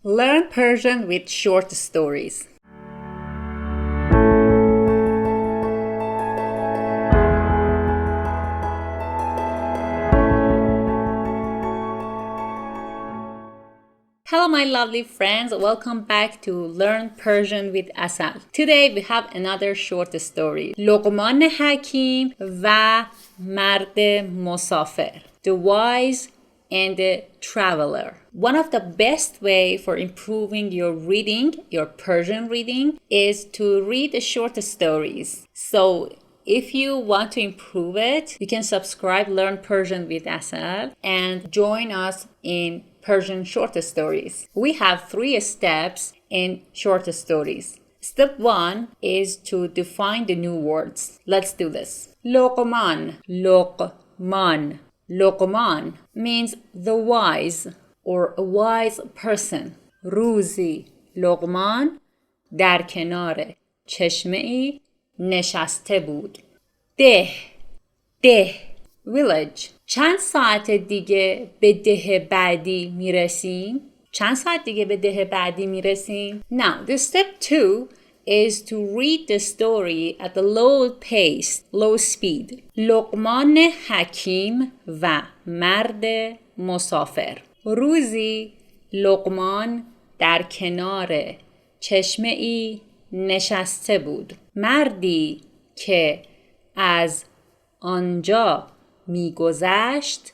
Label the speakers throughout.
Speaker 1: Learn Persian with short stories. Hello my lovely friends, welcome back to Learn Persian with Asal. Today we have another short story. لقمان حکیم و مرد مسافر. The wise and the traveler. One of the best way for improving your reading, your Persian reading, is to read the short stories. So if you want to improve it, you can subscribe Learn Persian with Asal and join us in Persian short stories. We have 3 steps in short stories. Step 1 is to define the new words. Let's do this. لقمان, لقمان. لقمان means the wise or a wise person. روزی لقمان در کنار چشمه‌ای نشسته بود. ده village. چند ساعت دیگه به ده بعدی میرسیم؟ Now, the step 2 is to read the story at a low pace, low speed. لقمان حکیم و مرد مسافر. روزی لقمان در کنار چشمه‌ای نشسته بود. مردی که از آنجا میگذشت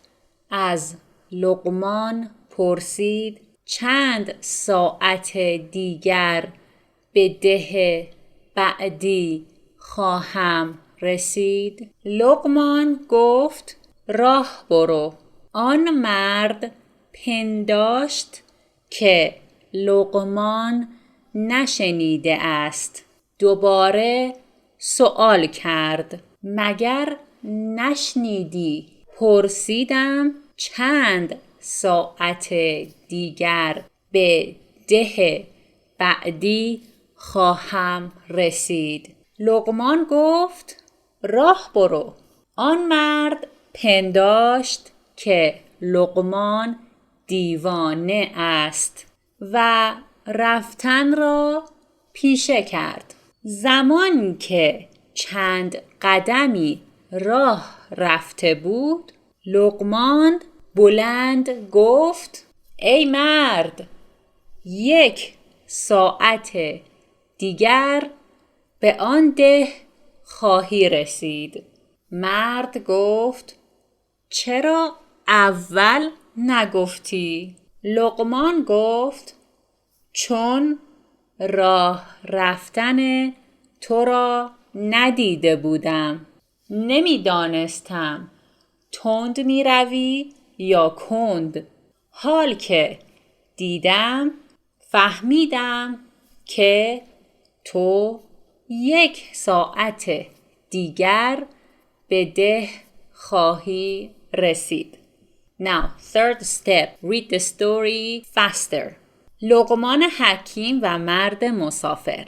Speaker 1: از لقمان پرسید چند ساعت دیگر به ده بعدی خواهم رسید؟ لقمان گفت راه برو. آن مرد پنداشت که لقمان نشنیده است. دوباره سؤال کرد مگر نشنیدی؟ پرسیدم چند ساعت دیگر به ده بعدی خواهم رسید. لقمان گفت راه برو. آن مرد پنداشت که لقمان دیوانه است و رفتن را پیشه کرد. زمانی که چند قدمی راه رفته بود لقمان بلند گفت ای مرد 1 ساعت دیگر به آن ده خواهی رسید. مرد گفت چرا اول نگفتی؟ لقمان گفت چون راه رفتن تو را ندیده بودم. نمیدانستم تند می روی یا کند. حال که دیدم فهمیدم که تو 1 ساعت دیگر به ده خواهی رسید. Now, third step. Read the story faster. لقمان حکیم و مرد مسافر.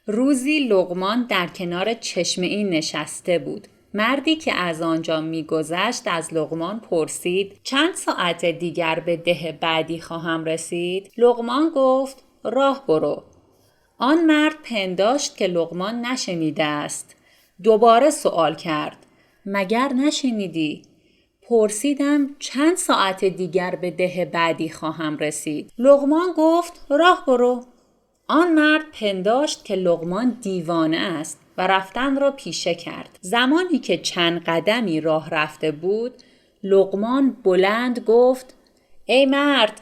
Speaker 1: روزی لقمان در کنار چشمه‌ای نشسته بود. مردی که از آنجا می‌گذشت از لقمان پرسید چند ساعت دیگر به ده بعدی خواهم رسید؟ لقمان گفت راه برو. آن مرد پنداشت که لقمان نشنیده است. دوباره سؤال کرد مگر نشنیدی؟ پرسیدم چند ساعت دیگر به ده بعدی خواهم رسید؟ لقمان گفت راه برو. آن مرد پنداشت که لقمان دیوانه است و رفتن را پیشه کرد. زمانی که چند قدمی راه رفته بود لقمان بلند گفت ای مرد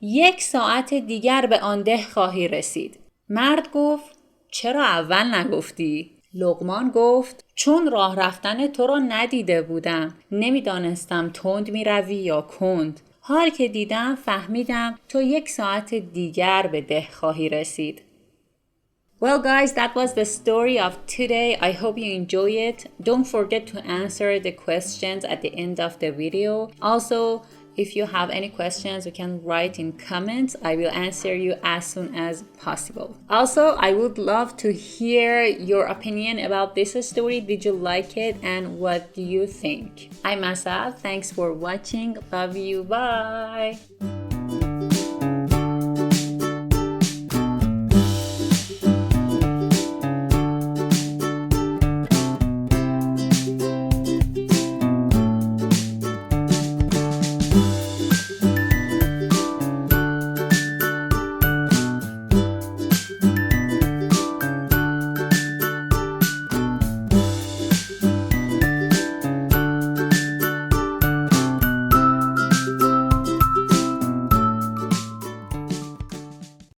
Speaker 1: 1 ساعت دیگر به آن ده خواهی رسید. مرد گفت چرا اول نگفتی؟ لقمان گفت چون راه رفتن تو را ندیده بودم. نمیدانستم تند می روی یا کند. حال که دیدم فهمیدم تو 1 ساعت دیگر به ده خواهی رسید. Well guys, that was the story of today. I hope you enjoy it. Don't forget to answer the questions at the end of the video. Also, if you have any questions, you can write in comments. I will answer you as soon as possible. Also, I would love to hear your opinion about this story. Did you like it and what do you think? I'm Asal. Thanks for watching. Love you. Bye.